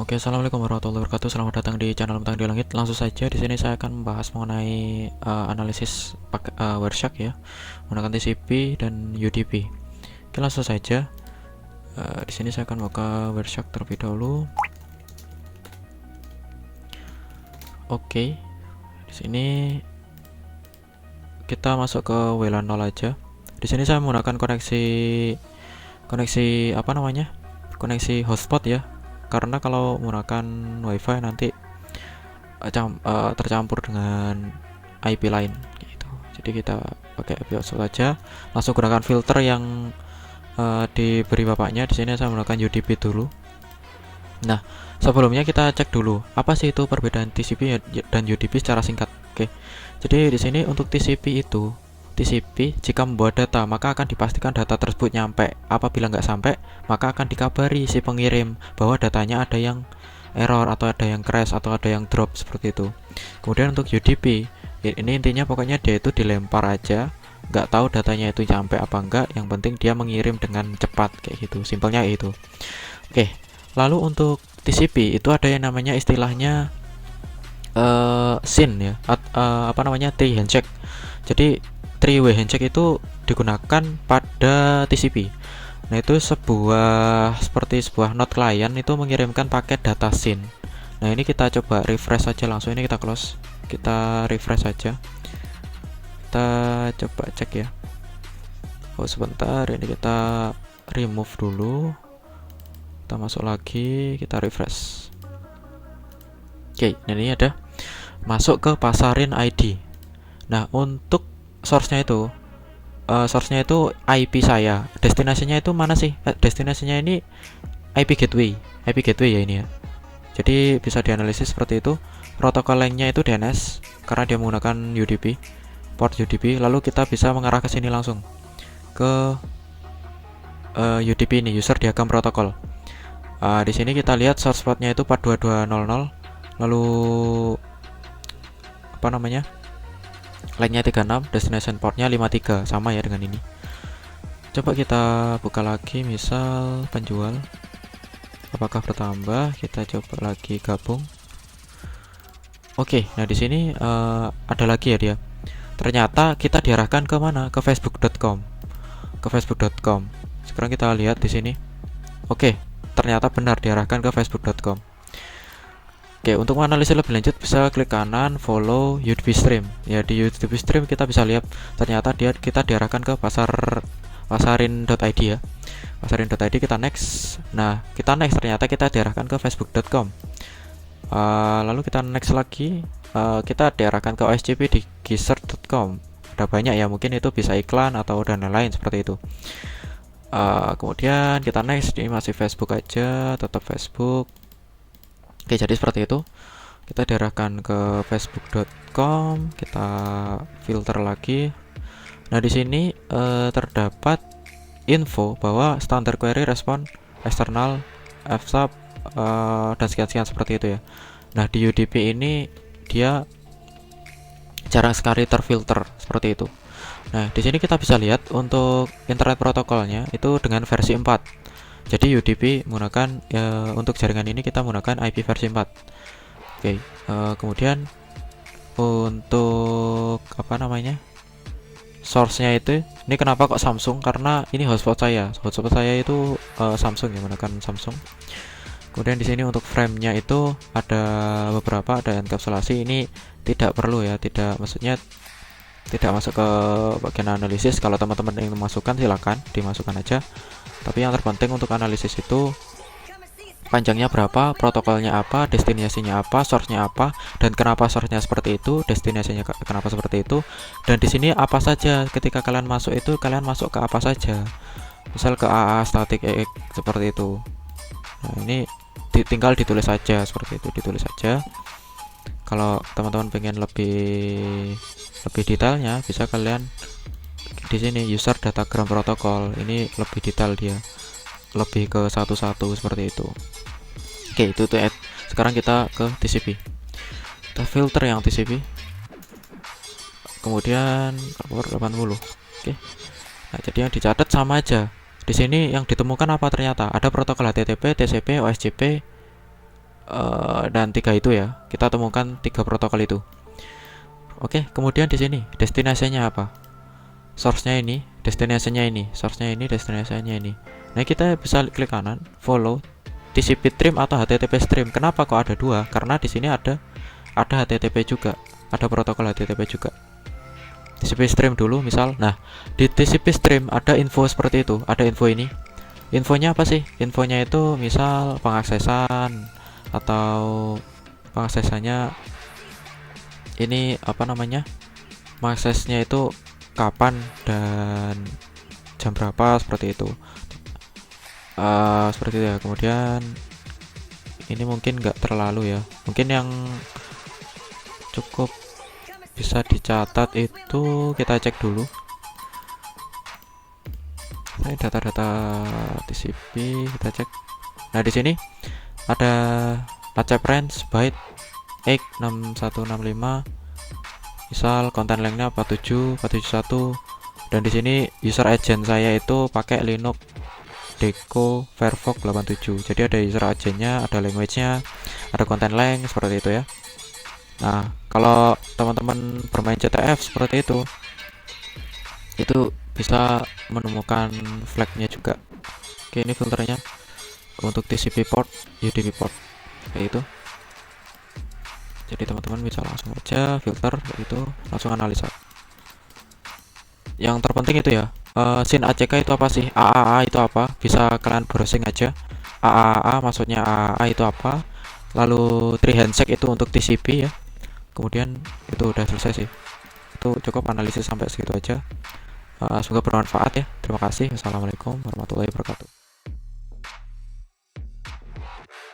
Oke, assalamualaikum warahmatullahi wabarakatuh. Selamat datang di channel Bentang di Langit. Langsung saja di sini saya akan membahas mengenai analisis Wireshark ya, menggunakan TCP dan UDP. Oke, langsung saja. Di sini saya akan buka Wireshark terlebih dahulu. Oke, di sini kita masuk ke WLAN 0 aja. Di sini saya menggunakan koneksi apa namanya? Koneksi hotspot ya. Karena kalau menggunakan WiFi nanti tercampur dengan IP lain gitu. Jadi kita pakai IP hotspot saja. Langsung gunakan filter yang diberi bapaknya. Di sini saya menggunakan UDP dulu. Nah, sebelumnya kita cek dulu apa sih itu perbedaan TCP dan UDP secara singkat. Oke. Jadi di sini untuk TCP jika membawa data maka akan dipastikan data tersebut nyampe. Apabila nggak sampai, maka akan dikabari si pengirim bahwa datanya ada yang error atau ada yang crash atau ada yang drop seperti itu. Kemudian untuk UDP, ini intinya pokoknya dia itu dilempar aja, nggak tahu datanya itu nyampe apa enggak. Yang penting dia mengirim dengan cepat kayak gitu. Simpelnya itu. Oke. Lalu untuk TCP itu ada yang namanya istilahnya SYN ya, apa namanya three handshake. Jadi three-way handshake itu digunakan pada TCP. Nah, itu seperti sebuah node client itu mengirimkan paket data SYN. Nah, ini kita coba refresh saja langsung. Ini kita close. Kita refresh saja. Kita coba cek ya. Oh, sebentar. Ini kita remove dulu. Kita masuk lagi, kita refresh. Oke, ini ada masuk ke pasarin ID. Nah, untuk source-nya itu IP saya. Destinasinya itu mana sih? Destinasinya ini IP gateway ya ini ya. Jadi bisa dianalisis seperti itu. Protokol lainnya itu DNS karena dia menggunakan UDP, port UDP. Lalu kita bisa mengarah ke sini langsung ke UDP ini, user diagram protokol. Di sini kita lihat source portnya itu 42200, lalu apa namanya? Lainnya 36, destination portnya 53, sama ya dengan ini. Coba kita buka lagi, misal penjual. Apakah bertambah? Kita coba lagi gabung. Oke, nah di sini ada lagi ya dia. Ternyata kita diarahkan ke mana? Ke facebook.com. Sekarang kita lihat di sini. Oke, ternyata benar diarahkan ke facebook.com. Oke, untuk menganalisis lebih lanjut bisa klik kanan, follow UDP stream. Ya, di UDP stream kita bisa lihat ternyata kita diarahkan ke pasarin.id ya. Pasarin.id kita next. Nah, kita next ternyata kita diarahkan ke facebook.com. Lalu kita next lagi, kita diarahkan ke OSCP di gizzard.com. Ada banyak ya, mungkin itu bisa iklan atau dan lain-lain seperti itu. Kemudian kita next, ini masih Facebook aja, tetap Facebook. Oke, jadi seperti itu. Kita diarahkan ke facebook.com, kita filter lagi. Nah, di sini terdapat info bahwa standar query respon eksternal fsub dan sekian-sekian seperti itu ya. Nah, di UDP ini dia jarang sekali terfilter seperti itu. Nah, di sini kita bisa lihat untuk internet protokolnya itu dengan versi 4. Jadi UDP menggunakan untuk jaringan ini kita menggunakan IP versi 4. Oke, kemudian untuk apa namanya? Source-nya itu ini kenapa kok Samsung? Karena ini hotspot saya. Hotspot saya itu Samsung ya, menggunakan Samsung. Kemudian di sini untuk frame-nya itu ada beberapa, ada enkapsulasi. Ini tidak perlu ya, maksudnya tidak masuk ke bagian analisis. Kalau teman-teman ingin memasukkan silakan dimasukkan aja. Tapi yang terpenting untuk analisis itu panjangnya berapa, protokolnya apa, destinasinya apa, source-nya apa, dan kenapa source-nya seperti itu, destinasinya kenapa seperti itu. Dan di sini apa saja ketika kalian masuk itu kalian masuk ke apa saja. Misal ke AA static EX seperti itu. Nah, ini tinggal ditulis saja seperti itu, ditulis saja. Kalau teman-teman pengen lebih detailnya bisa kalian di sini user datagram protokol. Ini lebih detail, dia lebih ke satu-satu seperti itu. Oke, itu tuh. Sekarang kita ke TCP. Kita filter yang TCP. Kemudian port 80. Oke. Nah, jadi yang dicatat sama aja. Di sini yang ditemukan apa ternyata? Ada protokol HTTP, TCP, OSCP, dan 3 itu ya. Kita temukan 3 protokol itu. Oke, kemudian di sini destinasinya apa? Source-nya ini, destinasinya ini, source-nya ini, destinasinya ini. Nah, kita bisa klik kanan, follow TCP stream atau HTTP stream. Kenapa kok ada dua? Karena di sini ada HTTP juga, ada protokol HTTP juga. TCP stream dulu misal. Nah, di TCP stream ada info seperti itu, ada info ini. Infonya apa sih? Infonya itu misal pengaksesan atau pengaksesannya ini apa namanya? Mengaksesnya itu kapan dan jam berapa seperti itu. Seperti itu ya. Kemudian ini mungkin nggak terlalu ya. Mungkin yang cukup bisa dicatat itu kita cek dulu. Ini data-data TCP kita cek. Nah, di sini ada acep range byte 6165. Misal konten lengthnya 47, 471, dan di sini user agent saya itu pakai Linux Deco Firefox 87. Jadi ada user agentnya, ada language-nya, ada konten length seperti itu ya. Nah, kalau teman-teman bermain CTF seperti itu bisa menemukan flag-nya juga. Oke, ini filternya untuk TCP port, UDP port kayak itu. Jadi teman-teman bisa langsung aja filter itu, langsung analisa. Yang terpenting itu ya, SYN ACK itu apa sih, AAA itu apa, bisa kalian browsing aja. AAA maksudnya AAA itu apa, lalu tree handshake itu untuk TCP ya. Kemudian itu udah selesai sih, itu cukup analisis sampai segitu aja. Semoga bermanfaat ya. Terima kasih. Assalamualaikum warahmatullahi wabarakatuh.